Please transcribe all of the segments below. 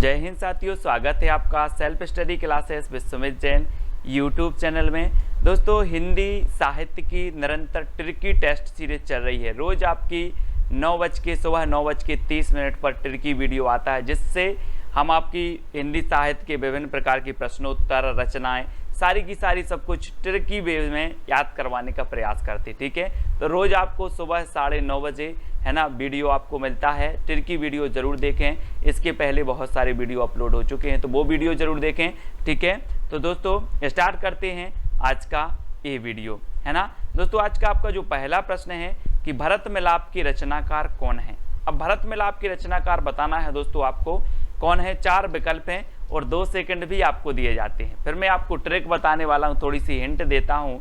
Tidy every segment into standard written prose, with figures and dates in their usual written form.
जय हिंद साथियों, स्वागत है आपका self study classes with Sumit Jain YouTube channel में। दोस्तों, हिंदी साहित्य की निरंतर ट्रिकी टेस्ट सीरीज चल रही है। रोज आपकी सुबह 9:30 पर ट्रिकी वीडियो आता है, जिससे हम आपकी हिंदी साहित्य के विभिन्न प्रकार की प्रश्नोत्तर रचनाएं सारी की सारी सब कुछ ट्रिकी वे में याद करवाने का प्रयास करते। ठीक है, तो रोज आपको सुबह 9:30 बजे है ना वीडियो आपको मिलता है। ट्रिकी वीडियो जरूर देखें, इसके पहले बहुत सारे वीडियो अपलोड हो चुके हैं, तो वो वीडियो जरूर देखें। ठीक है, तो दोस्तों स्टार्ट करते हैं आज का ये वीडियो, है ना। दोस्तों, आज का आपका जो पहला प्रश्न है कि भरत मिलाप के रचनाकार कौन है। अब भरत मिलाप के रचनाकार बताना है दोस्तों आपको कौन है। 4 विकल्प हैं और 2 सेकंड भी आपको दिए जाते हैं। फिर मैं आपको ट्रिक बताने वाला हूँ, थोड़ी सी हिंट देता हूँ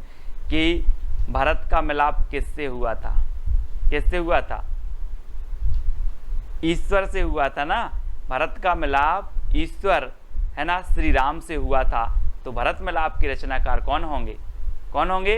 कि भरत का मिलाप किससे हुआ था। किससे हुआ था? ईश्वर से हुआ था ना। भरत का मिलाप ईश्वर, है ना, श्री राम से हुआ था। तो भरत मिलाप के रचनाकार कौन होंगे? कौन होंगे?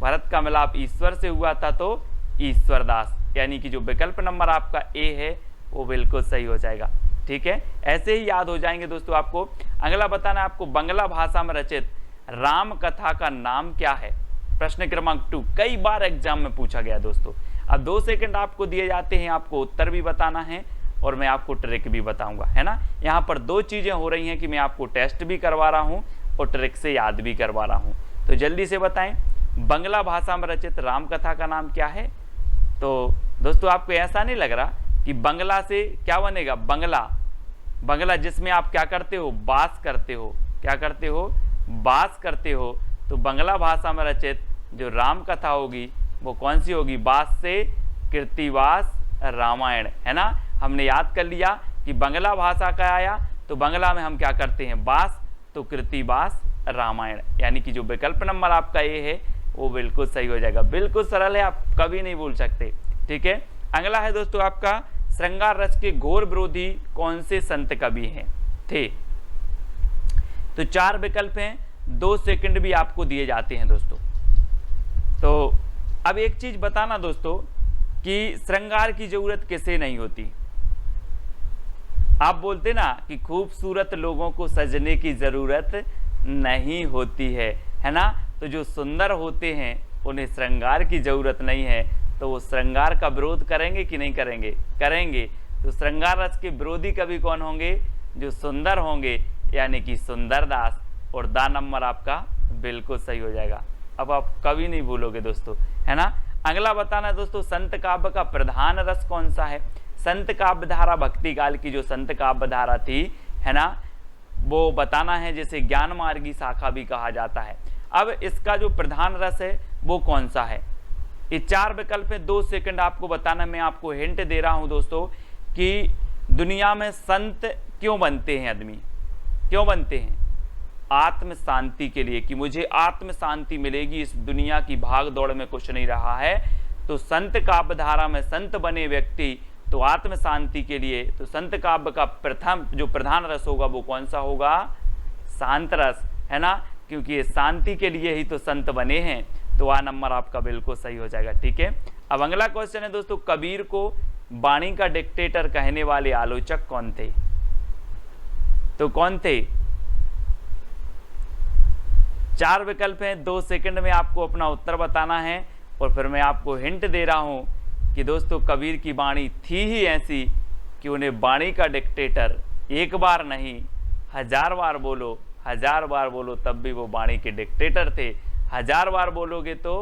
भरत का मिलाप ईश्वर से हुआ था, तो ईश्वर दास, यानी कि जो विकल्प नंबर आपका ए है वो बिल्कुल सही हो जाएगा। ठीक है, ऐसे ही याद हो जाएंगे दोस्तों आपको। अगला बताना आपको बांग्ला भाषा में रचित राम कथा का नाम क्या है। प्रश्न क्रमांक 2 कई बार एग्जाम में पूछा गया दोस्तों। अब 2 सेकंड आपको दिए जाते हैं, आपको उत्तर भी बताना है और मैं आपको ट्रिक भी बताऊंगा, है ना। यहाँ पर 2 चीजें हो रही हैं कि मैं आपको टेस्ट भी करवा रहा हूँ और ट्रिक से याद भी करवा रहा हूँ। तो जल्दी से बताएं, बांग्ला भाषा में रचित राम कथा का नाम क्या है। तो दोस्तों, आपको ऐसा नहीं लग रहा कि बांग्ला से क्या बनेगा? बांग्ला जिसमें आप क्या करते हो? बास करते हो। क्या करते हो? बास करते हो। तो बांग्ला भाषा में रचित जो राम कथा होगी वो कौन सी होगी? बास से कृतिवास रामायण, है ना। हमने याद कर लिया कि बांग्ला भाषा का आया तो बांग्ला में हम क्या करते हैं? बास, तो कृतिवास रामायण, यानी कि जो विकल्प नंबर आपका ये है वो बिल्कुल सही हो जाएगा। बिल्कुल सरल है, आप कभी नहीं भूल सकते। ठीक है, अगला है दोस्तों आपका श्रृंगार रस के घोर विरोधी कौन से संत कवि हैं थे। तो 4 विकल्प हैं, 2 सेकंड भी आपको दिए जाते हैं दोस्तों। तो अब एक चीज बताना दोस्तों कि श्रृंगार की जरूरत किसे नहीं होती। आप बोलते ना कि खूबसूरत लोगों को सजने की जरूरत नहीं होती है ना। तो जो सुंदर होते हैं उन्हें श्रृंगार की जरूरत नहीं है, तो वो श्रृंगार का विरोध करेंगे कि नहीं करेंगे? करेंगे। तो श्रृंगार रस के विरोधी कवि कौन होंगे? जो सुंदर होंगे, यानी कि सुंदर दास। और दा नंबर आपका बिल्कुल सही हो जाएगा। अब आप कभी नहीं भूलोगे दोस्तों, है ना। अगला बताना दोस्तों, संत काव्य का प्रधान रस कौन सा है। संत काव्य धारा भक्ति काल की जो संत काव्य धारा थी, है ना, वो बताना है, जिसे ज्ञान मार्गी शाखा भी कहा जाता है। अब इसका जो प्रधान रस है वो कौन सा है। ये 4 विकल्प है, 2 सेकंड आपको बताना। मैं आपको हिंट दे रहा हूं दोस्तों कि दुनिया में संत क्यों बनते हैं आदमी? क्यों बनते हैं? आत्म शांति के लिए, कि मुझे आत्म शांति मिलेगी, इस दुनिया की भाग दौड़ में कुछ नहीं रहा है। तो संत काव्य धारा में संत बने व्यक्ति तो आत्म शांति के लिए। तो संत काव्य का प्रथम जो प्रधान रस होगा वो कौन सा होगा? शांत रस, है ना, क्योंकि ये शांति के लिए ही तो संत बने हैं। तो आ नंबर आपका बिल्कुल सही हो जाएगा। ठीक है, अब अगला क्वेश्चन है दोस्तों, कबीर को वाणी का डिक्टेटर कहने वाले आलोचक कौन थे। तो कौन थे? 4 विकल्प हैं, 2 सेकंड में आपको अपना उत्तर बताना है। और फिर मैं आपको हिंट दे रहा हूं कि दोस्तों कबीर की वाणी थी ही ऐसी कि उन्हें वाणी का डिक्टेटर एक बार नहीं 1000 बार बोलो, 1000 बार बोलो तब भी वो वाणी के डिक्टेटर थे। 1000 बार बोलोगे तो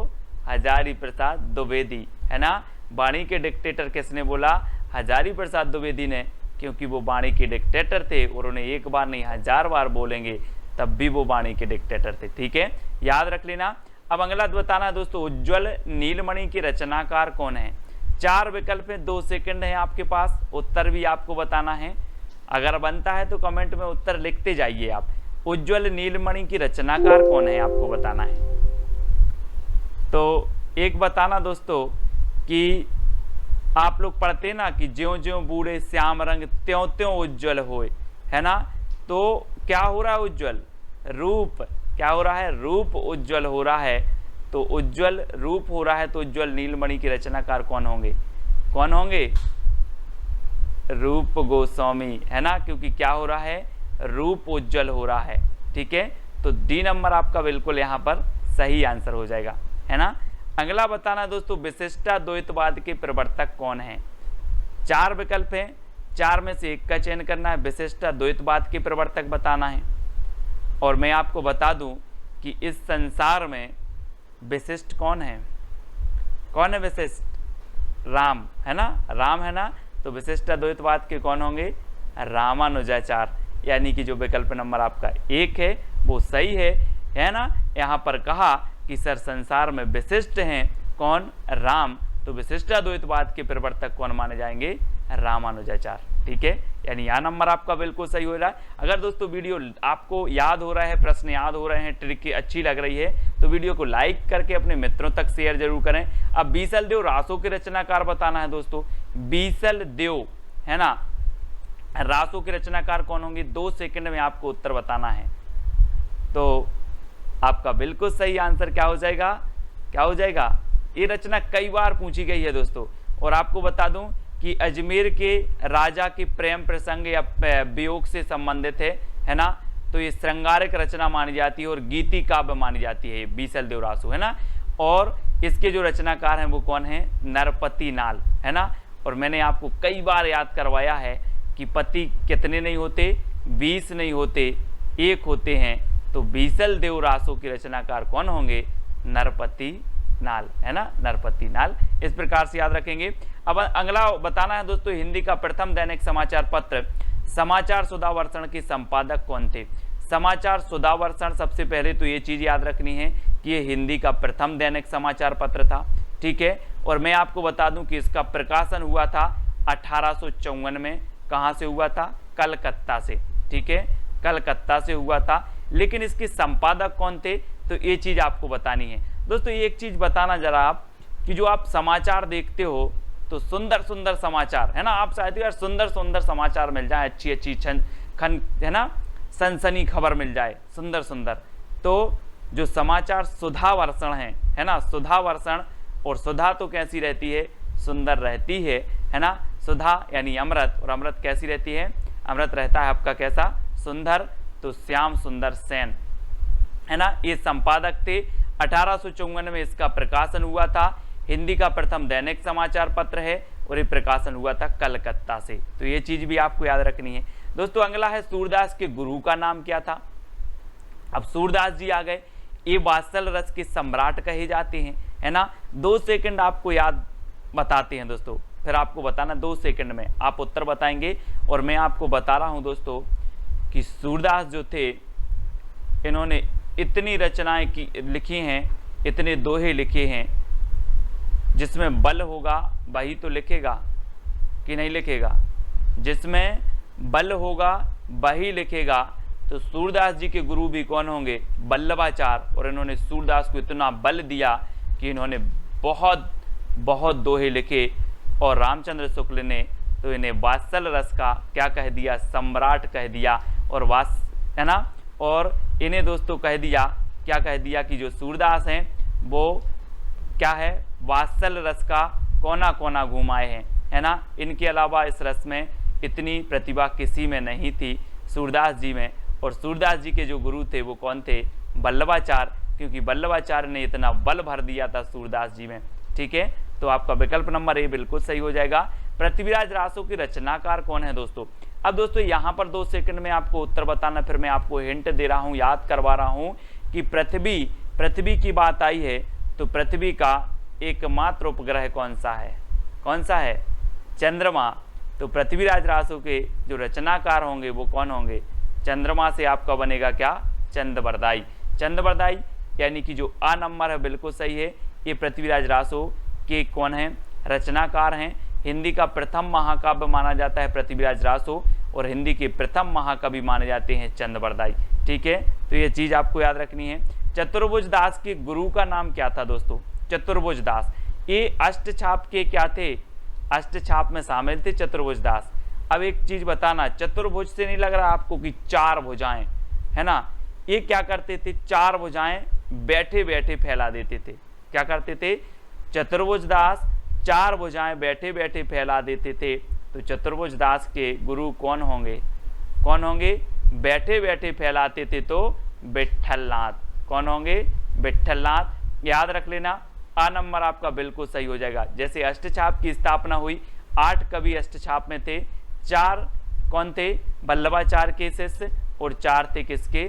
हजारी प्रसाद द्विवेदी, है ना। वाणी के डिक्टेटर किसने बोला? हजारी प्रसाद द्विवेदी ने, क्योंकि वो वाणी के डिक्टेटर थे और उन्हें एक बार नहीं 1000 बार बोलेंगे तब भी वो वाणी के डिक्टेटर थे। ठीक है, याद रख लेना। अब अगला बताना दोस्तों, उज्ज्वल नीलमणि के रचनाकार कौन है। 4 विकल्प है, 2 सेकंड है आपके पास, उत्तर भी आपको बताना है। अगर बनता है तो कमेंट में उत्तर लिखते जाइए आप। उज्ज्वल नीलमणि की रचनाकार कौन है आपको बताना है। तो एक बताना दोस्तों कि आप लोग पढ़ते ना कि ज्यों ज्यों बूढ़े श्याम रंग त्यों त्यों उज्ज्वल होए, है ना। तो क्या हो रहा है? उज्ज्वल रूप, क्या हो रहा है? रूप उज्ज्वल हो रहा है। तो उज्ज्वल रूप हो रहा है, तो उज्ज्वल नीलमणि के रचनाकार कौन होंगे? कौन होंगे? रूप गोस्वामी, है ना, क्योंकि क्या हो रहा है, रूप उज्जवल हो रहा है। ठीक है, तो डी नंबर आपका बिल्कुल यहाँ पर सही आंसर हो जाएगा, है ना। अगला बताना दोस्तों, विशिष्टाद्वैतवाद के प्रवर्तक कौन है। 4 विकल्प हैं, 4 में से एक का चयन करना है, विशिष्टाद्वैतवाद के प्रवर्तक बताना है। और मैं आपको बता दूं कि इस संसार में विशिष्ट कौन है, कौन है विशिष्ट, राम, है ना, राम, है ना। तो विशिष्टाद्वैतवाद के कौन होंगे, रामानुजाचार्य, यानी कि जो विकल्प नंबर आपका 1 है वो सही है ना। यहाँ पर कहा कि सर संसार में विशिष्ट हैं कौन, राम, तो विशिष्टाद्वैतवाद के प्रवर्तक कौन माने जाएंगे, रामानुजाचार्य। ठीक है, यानी यह नंबर आपका बिल्कुल सही हो रहा है। अगर दोस्तों वीडियो आपको याद हो रहा है, प्रश्न याद हो रहे हैं, ट्रिक अच्छी लग रही है, तो वीडियो को लाइक करके अपने मित्रों तक शेयर जरूर करें। अब बीसल देव रासों के रचनाकार बताना है दोस्तों, बीसल देव, है ना, रासों के रचनाकार कौन होंगे, 2 सेकंड में आपको उत्तर बताना है। तो आपका बिल्कुल सही आंसर क्या हो जाएगा, क्या हो जाएगा, ये रचना कई बार पूछी गई है दोस्तों। और आपको बता दूं कि अजमेर के राजा के प्रेम प्रसंग या वियोग से संबंधित है ना। तो ये श्रृंगारिक रचना मानी जाती है और गीति काव्य मानी जाती है बीसल देव रासो, है ना। और इसके जो रचनाकार हैं वो कौन है, नरपति नाल, है ना। और मैंने आपको कई बार याद करवाया है कि पति कितने नहीं होते, 20 नहीं होते, 1 होते हैं। तो बीसल देव रासो के रचनाकार कौन होंगे, नरपति नाल, है ना, नरपति नाल। इस प्रकार से याद रखेंगे। अब अगला बताना है दोस्तों, हिंदी का प्रथम दैनिक समाचार पत्र समाचार सुधावर्षण के संपादक कौन थे। समाचार सुधावर्षण, सबसे पहले तो ये चीज याद रखनी है कि ये हिंदी का प्रथम दैनिक समाचार पत्र था। ठीक है, और मैं आपको बता दूं कि इसका प्रकाशन हुआ था 1854 में। कहाँ से हुआ था, कलकत्ता से। ठीक है, कलकत्ता से हुआ था। लेकिन इसके संपादक कौन थे, तो ये चीज आपको बतानी है दोस्तों। एक चीज बताना जरा आप, कि जो आप समाचार देखते हो तो सुंदर सुंदर समाचार, है ना, आप चाहते हो यार सुंदर सुंदर समाचार मिल जाए, अच्छी अच्छी है ना, सनसनी खबर मिल जाए, सुंदर सुंदर। तो जो समाचार सुधावर्षण है ना, सुधावर्षण, और सुधा तो कैसी रहती है, सुंदर रहती है ना। सुधा यानी अमृत, और अमृत कैसी रहती है, अमृत रहता है आपका कैसा, सुंदर। तो श्याम सुंदर सेन, है ना, ये संपादक थे। 1854 में इसका प्रकाशन हुआ था। हिंदी का प्रथम दैनिक समाचार पत्र है और ये प्रकाशन हुआ था कलकत्ता से। तो ये चीज भी आपको याद रखनी है दोस्तों। अगला है, सूरदास के गुरु का नाम क्या था। अब सूरदास जी आ गए, ये वात्सल रस के सम्राट कहे जाते हैं, है ना। 2 सेकंड आपको याद बताते हैं दोस्तों, फिर आपको बताना 2 सेकंड में आप उत्तर बताएंगे। और मैं आपको बता रहा हूं दोस्तों कि सूरदास जो थे, इन्होंने इतनी रचनाएं लिखी हैं, इतने दोहे लिखे हैं, जिसमें बल होगा वही तो लिखेगा कि नहीं लिखेगा, जिसमें बल होगा वही लिखेगा। तो सूरदास जी के गुरु भी कौन होंगे, वल्लभाचार्य। और इन्होंने सूरदास को इतना बल दिया कि इन्होंने बहुत बहुत दोहे लिखे। और रामचंद्र शुक्ल ने तो इन्हें वात्सल रस का क्या कह दिया, सम्राट कह दिया। और है ना, और इन्हें दोस्तों कह दिया, क्या कह दिया कि जो सूरदास हैं वो क्या है, वात्सल रस का कोना कोना घुमाए हैं, है ना। इनके अलावा इस रस में इतनी प्रतिभा किसी में नहीं थी, सूरदास जी में। और सूरदास जी के जो गुरु थे वो कौन थे, वल्लभाचार्य, क्योंकि वल्लभाचार्य ने इतना बल भर दिया था सूरदास जी में। ठीक है, तो आपका विकल्प नंबर ए बिल्कुल सही हो जाएगा। पृथ्वीराज रासो के रचनाकार कौन है दोस्तों। अब दोस्तों यहाँ पर 2 सेकंड में आपको उत्तर बताना, फिर मैं आपको हिंट दे रहा हूँ, याद करवा रहा हूँ कि पृथ्वी की बात आई है तो पृथ्वी का एकमात्र उपग्रह कौन सा है, कौन सा है, चंद्रमा। तो पृथ्वीराज रासो के जो रचनाकार होंगे वो कौन होंगे, चंद्रमा से आपका बनेगा क्या, चंद्रबरदाई। चंद्रबरदाई यानी कि जो आ नंबर है बिल्कुल सही है। ये पृथ्वीराज रासो के कौन है, रचनाकार हैं। हिंदी का प्रथम महाकाव्य माना जाता है पृथ्वीराज रासो, और हिंदी के प्रथम महाकवि माने जाते हैं चंद्रबरदाई। ठीक है, तो ये चीज आपको याद रखनी है। चतुर्भुज दास के गुरु का नाम क्या था दोस्तों, चतुर्भुज दास। ये अष्टछाप के क्या थे, अष्टछाप में शामिल थे चतुर्भुज दास। अब एक चीज बताना, चतुर्भुज से नहीं लग रहा आपको कि 4 भुजाएं, है ना। ये क्या करते थे, 4 भुजाएं बैठे बैठे फैला देते थे। क्या करते थे, चतुर्भुज दास 4 भुजाएं बैठे बैठे फैला देते थे। तो तो चतुर्भुज दास के गुरु कौन होंगे? कौन होंगे? बैठे बैठे फैलाते थे तो विट्ठलनाथ। कौन होंगे? विट्ठलनाथ। याद रख लेना, आ नंबर आपका बिल्कुल सही हो जाएगा। जैसे अष्टछाप की स्थापना हुई, 8 कवि अष्टछाप में थे, 4 कौन थे? वल्लभाचार्य के शिष्य, और 4 थे किसके?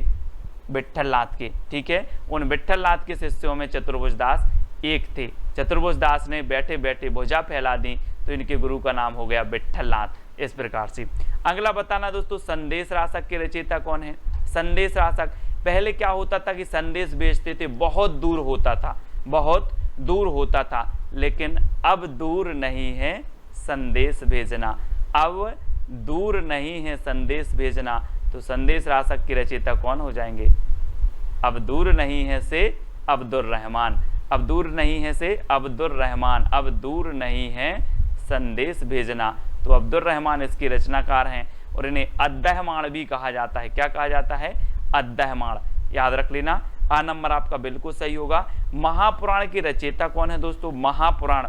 विट्ठलनाथ के। ठीक है, उन विट्ठलनाथ के शिष्यों में चतुर्भुज दास एक थे। चतुर्भुज दास ने बैठे बैठे भुजा फैला दी, तो इनके गुरु का नाम हो गया विट्ठलनाथ। इस प्रकार से अगला बताना दोस्तों, संदेश रासक के रचयिता कौन है? संदेश रासक, पहले क्या होता था कि संदेश भेजते थे, बहुत दूर होता था, बहुत दूर होता था, लेकिन अब दूर नहीं है संदेश भेजना, अब दूर नहीं है संदेश भेजना। तो संदेश रासक के रचयिता कौन हो जाएंगे? अब दूर नहीं है से अब्दुर रहमान, अब दूर नहीं है से अब्दुर रहमान, अब दूर नहीं है संदेश भेजना। तो अब्दुर रहमान इसके रचनाकार हैं, और इन्हें अद्दहमाण भी कहा जाता है। क्या कहा जाता है? अद्दहमाण। याद रख लेना, आ नंबर आपका बिल्कुल सही होगा। महापुराण की रचयिता कौन है दोस्तों? महापुराण।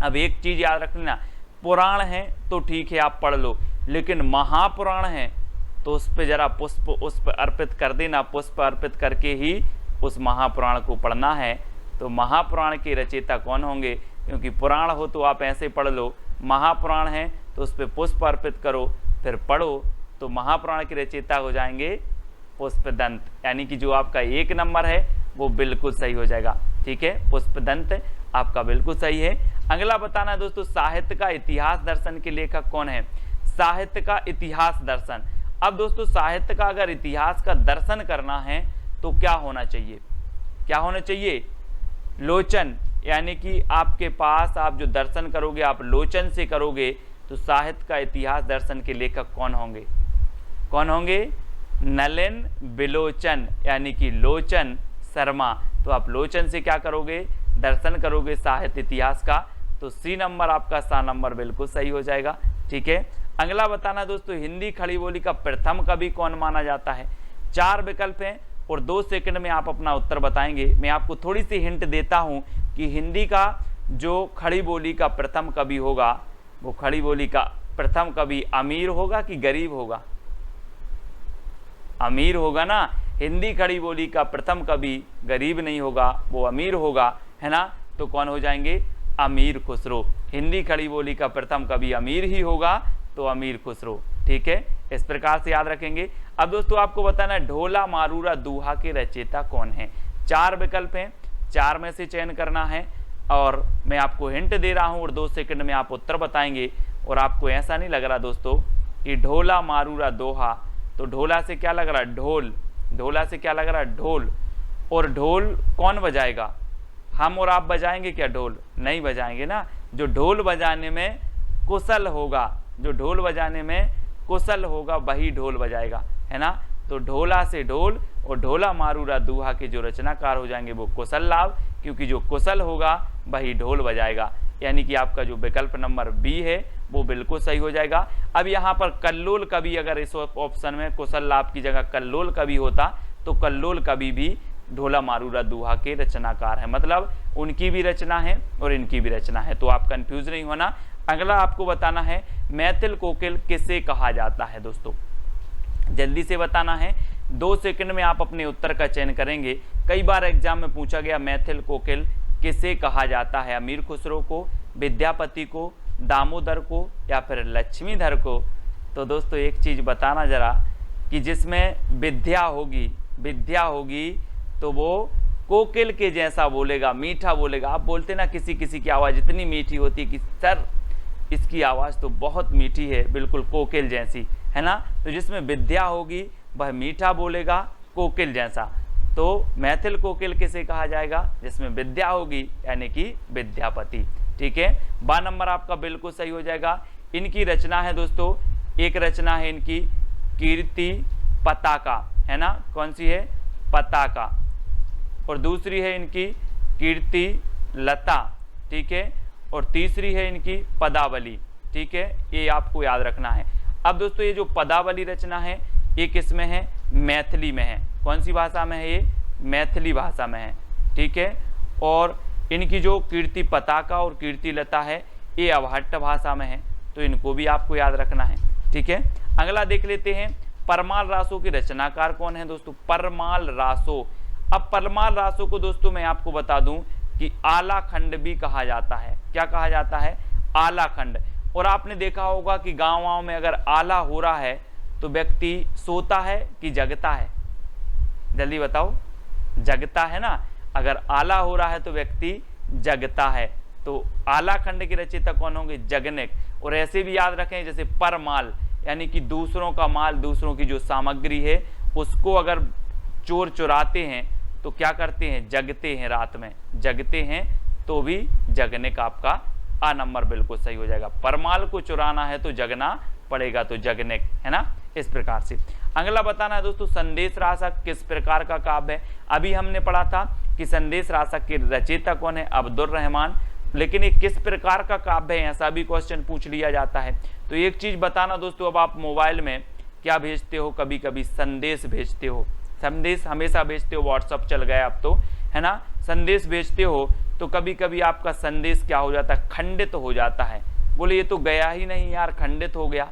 अब एक चीज याद रख लेना, पुराण है तो ठीक है आप पढ़ लो, लेकिन महापुराण है तो उस पर जरा पुष्प उस पर अर्पित कर देना, पुष्प अर्पित करके ही उस महापुराण को पढ़ना है। तो महापुराण के रचयिता कौन होंगे? क्योंकि पुराण हो तो आप ऐसे पढ़ लो, महापुराण है तो उस पर पुष्प अर्पित करो फिर पढ़ो, तो महापुराण के रचयिता हो जाएंगे पुष्पदंत। यानी कि जो आपका 1 नंबर है वो बिल्कुल सही हो जाएगा। ठीक है, पुष्पदंत आपका बिल्कुल सही है। अगला बताना दोस्तों, साहित्य का इतिहास दर्शन के लेखक कौन है? साहित्य का इतिहास दर्शन। अब दोस्तों साहित्य का अगर इतिहास का दर्शन करना है तो क्या होना चाहिए? क्या होना चाहिए? लोचन। यानी कि आपके पास आप जो दर्शन करोगे आप लोचन से करोगे, तो साहित्य का इतिहास दर्शन के लेखक कौन होंगे? कौन होंगे? नलिन बिलोचन, यानी कि लोचन शर्मा। तो आप लोचन से क्या करोगे? दर्शन करोगे साहित्य इतिहास का। तो सी नंबर आपका सा नंबर बिल्कुल सही हो जाएगा। ठीक है, अगला बताना दोस्तों, हिंदी खड़ी बोली का प्रथम कवि कौन माना जाता है? 4 विकल्प हैं और 2 सेकंड में आप अपना उत्तर बताएंगे। मैं आपको थोड़ी सी हिंट देता हूं कि हिंदी का जो खड़ी बोली का प्रथम कवि होगा, वो खड़ी बोली का प्रथम कवि अमीर होगा कि गरीब होगा? अमीर होगा ना। हिंदी खड़ी बोली का प्रथम कवि गरीब नहीं होगा, वो अमीर होगा, है ना। तो कौन हो जाएंगे? अमीर खुसरो। हिंदी खड़ी बोली का प्रथम कवि अमीर ही होगा, तो अमीर खुसरो। ठीक है, इस प्रकार से याद रखेंगे। अब दोस्तों आपको बताना है ढोला मारूरा दोहा के रचयिता कौन है? 4 विकल्प हैं, 4 में से चयन करना है, और मैं आपको हिंट दे रहा हूं और 2 सेकंड में आप उत्तर बताएंगे। और आपको ऐसा नहीं लग रहा दोस्तों कि ढोला मारूरा दोहा, तो ढोला से क्या लग रहा है? ढोल। ढोला से क्या लग रहा है? ढोल। और ढोल कौन बजाएगा? हम और आप बजाएंगे क्या ढोल? नहीं बजाएंगे ना। जो ढोल बजाने में कुशल होगा, जो ढोल बजाने में कुशल होगा वही ढोल बजाएगा, है ना। तो ढोला से ढोल, और ढोला मारूरा दोहा के जो रचनाकार हो जाएंगे वो कुशल लाभ, क्योंकि जो कुशल होगा वही ढोल बजाएगा। यानी कि आपका जो विकल्प नंबर बी है वो बिल्कुल सही हो जाएगा। अब यहाँ पर कल्लोल कवि, अगर इस ऑप्शन में कुशल लाभ की जगह कल्लोल कवि होता तो कल्लोल कवि भी ढोला मारूरा दोहा के रचनाकार है, मतलब उनकी भी रचना है और इनकी भी रचना है। तो आप कंफ्यूज नहीं होना। अगला आपको बताना है मैथिल कोकिल किसे कहा जाता है दोस्तों? जल्दी से बताना है, 2 सेकंड में आप अपने उत्तर का चयन करेंगे। कई बार एग्जाम में पूछा गया मैथिल कोकिल किसे कहा जाता है? अमीर खुसरो को, विद्यापति को, दामोदर को, या फिर लक्ष्मीधर को? तो दोस्तों एक चीज बताना जरा कि जिसमें विद्या होगी तो वो कोकिल के जैसा बोलेगा, मीठा बोलेगा। आप बोलते ना किसी किसी की आवाज़ इतनी मीठी होती है कि सर इसकी आवाज़ तो बहुत मीठी है, बिल्कुल कोकिल जैसी, है ना। तो जिसमें विद्या होगी वह मीठा बोलेगा कोकिल जैसा। तो मैथिल कोकिल किसे कहा जाएगा? जिसमें विद्या होगी, यानी कि विद्यापति। ठीक है, 12 नंबर आपका बिल्कुल सही हो जाएगा। इनकी रचना है दोस्तों, एक रचना है इनकी कीर्ति पताका, है ना। कौन सी है? पताका। और दूसरी है इनकी कीर्ति लता, ठीक है। और तीसरी है इनकी पदावली, ठीक है। ये आपको याद रखना है। अब दोस्तों ये जो पदावली रचना है ये किस में है? मैथिली में है। कौन सी भाषा में है? ये मैथिली भाषा में है, ठीक है। और इनकी जो कीर्ति पताका और कीर्ति लता है ये अवहट्ट भाषा में है, तो इनको भी आपको याद रखना है। ठीक है, अगला देख लेते हैं, परमाल रासों के रचनाकार कौन है दोस्तों? परमाल रासों। अब परमाल रासों को दोस्तों मैं आपको बता दूं कि आला खंड भी कहा जाता है। क्या कहा जाता है? आला खंड। और आपने देखा होगा कि गाँव में अगर आला हो रहा है तो व्यक्ति सोता है कि जगता है? जल्दी बताओ, जगता है ना। अगर आला हो रहा है तो व्यक्ति जगता है। तो आला खंड के रचयिता कौन होंगे? जगनेक। और ऐसे भी याद रखें जैसे परमाल, यानी कि दूसरों का माल, दूसरों की जो सामग्री है उसको अगर चोर चुराते हैं तो क्या करते हैं? जगते हैं, रात में जगते हैं, तो भी जगनेक आपका आ नंबर बिल्कुल सही हो जाएगा। परमाल को चुराना है तो जगना पड़ेगा, तो जगनेक है ना। इस प्रकार से अगला बताना है दोस्तों, संदेश रासक किस प्रकार का काव्य है? अभी हमने पढ़ा था कि संदेश रासक के रचयिता कौन है? अब्दुल रहमान। लेकिन ये किस प्रकार का काव्य है, ऐसा भी क्वेश्चन पूछ लिया जाता है। तो एक चीज बताना दोस्तों, अब आप मोबाइल में क्या भेजते हो? कभी कभी संदेश भेजते हो, संदेश हमेशा भेजते हो, व्हाट्सअप चल गया अब तो, है ना। संदेश भेजते हो तो कभी कभी आपका संदेश क्या हो जाता है? खंडित हो जाता है। बोले ये तो गया ही नहीं यार, खंडित हो गया।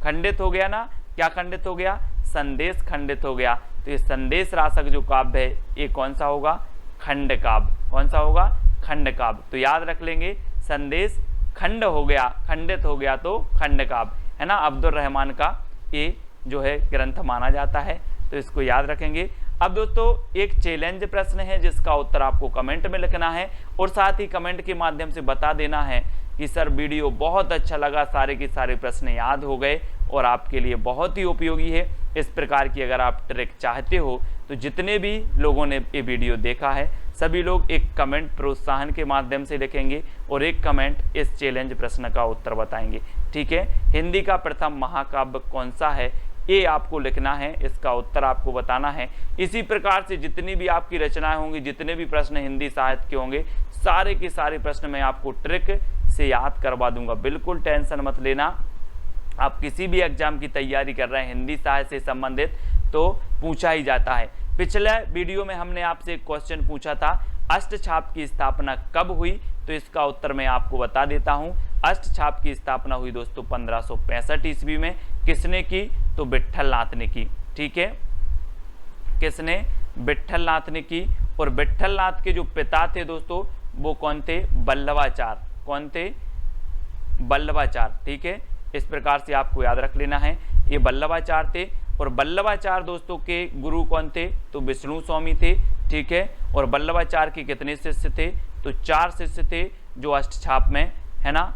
खंडित हो गया ना। क्या खंडित हो गया? संदेश खंडित हो गया। तो ये संदेश रासक जो काव्य है ये कौन सा होगा? खंड काव्य। कौन सा होगा? खंड काव्य। तो याद रख लेंगे, संदेश खंड हो गया, खंडित हो गया तो खंड काव्य, है ना। अब्दुल रहमान का ये जो है ग्रंथ माना जाता है, तो इसको याद रखेंगे। अब दोस्तों एक चैलेंज प्रश्न है जिसका उत्तर आपको कमेंट में लिखना है और साथ ही कमेंट के माध्यम से बता देना है कि सर वीडियो बहुत अच्छा लगा, सारे के सारे प्रश्न याद हो गए और आपके लिए बहुत ही उपयोगी है। इस प्रकार की अगर आप ट्रिक चाहते हो तो जितने भी लोगों ने ये वीडियो देखा है सभी लोग एक कमेंट प्रोत्साहन के माध्यम से लिखेंगे और एक कमेंट इस चैलेंज प्रश्न का उत्तर बताएंगे। ठीक है, हिंदी का प्रथम महाकाव्य कौन सा है ये आपको लिखना है, इसका उत्तर आपको बताना है। इसी प्रकार से जितनी भी आपकी रचनाएं होंगी, जितने भी प्रश्न हिंदी साहित्य के होंगे, सारे के सारे प्रश्न मैं आपको ट्रिक से याद करवा दूंगा। बिल्कुल टेंशन मत लेना। आप किसी भी एग्जाम की तैयारी कर रहे हैं हिंदी साहित्य से संबंधित तो पूछा ही जाता है। पिछले वीडियो में हमने आपसे एक क्वेश्चन पूछा था, अष्टछाप की स्थापना कब हुई? तो इसका उत्तर मैं आपको बता देता हूं। अष्टछाप की स्थापना हुई दोस्तों 1565 ईस्वी में। किसने की? तो विट्ठल नाथ ने की। ठीक है, किसने? विट्ठल नाथ ने की। और विट्ठल नाथ के जो पिता थे दोस्तों वो कौन थे? बल्लभाचार्य। कौन थे? बल्लभाचार्य। ठीक है, इस प्रकार से आपको याद रख लेना है, ये बल्लभाचार्य थे। और बल्लभाचार्य दोस्तों के गुरु कौन थे? तो विष्णु स्वामी थे। ठीक है, और बल्लभाचार्य के कितने शिष्य थे? तो 4 शिष्य थे जो अष्टछाप में, है ना,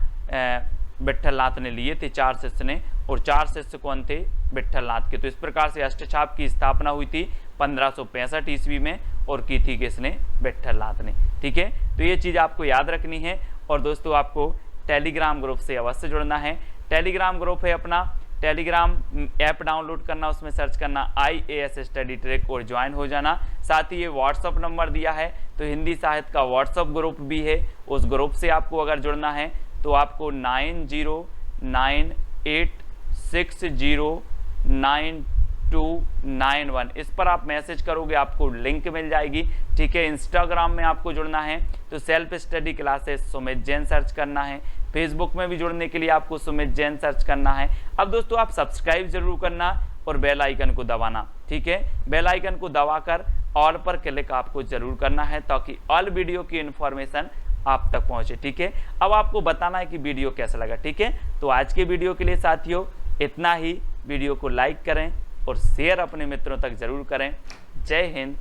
विट्ठल नाथ ने लिए थे, 4 शिष्य ने। और 4 शिष्य कौन थे? विट्ठल नाथ के। तो इस प्रकार से अष्टछाप की स्थापना हुई थी 1565 ईस्वी में और की थी किसने? विट्ठल नाथ ने। ठीक है, तो ये चीज़ आपको याद रखनी है। और दोस्तों आपको टेलीग्राम ग्रुप से अवश्य जुड़ना है। टेलीग्राम ग्रुप है अपना, टेलीग्राम ऐप डाउनलोड करना, उसमें सर्च करना IAS स्टडी ट्रैक और ज्वाइन हो जाना। साथ ही ये व्हाट्सअप नंबर दिया है तो हिंदी साहित्य का व्हाट्सअप ग्रुप भी है, उस ग्रुप से आपको अगर जुड़ना है तो आपको 9098609291 इस पर आप मैसेज करोगे, आपको लिंक मिल जाएगी। ठीक है, इंस्टाग्राम में आपको जुड़ना है तो self study classes Sumit Jain search करना है। फेसबुक में भी जुड़ने के लिए आपको सुमित जैन सर्च करना है। अब दोस्तों आप सब्सक्राइब जरूर करना और बेल आइकन को दबाना। ठीक है, बेल आइकन को दबाकर ऑल पर क्लिक आपको जरूर करना है ताकि ऑल वीडियो की इन्फॉर्मेशन आप तक पहुंचे। ठीक है, अब आपको बताना है कि वीडियो कैसा लगा। ठीक है, तो आज के वीडियो के लिए साथियों इतना ही। वीडियो को लाइक करें और शेयर अपने मित्रों तक जरूर करें। जय हिंद,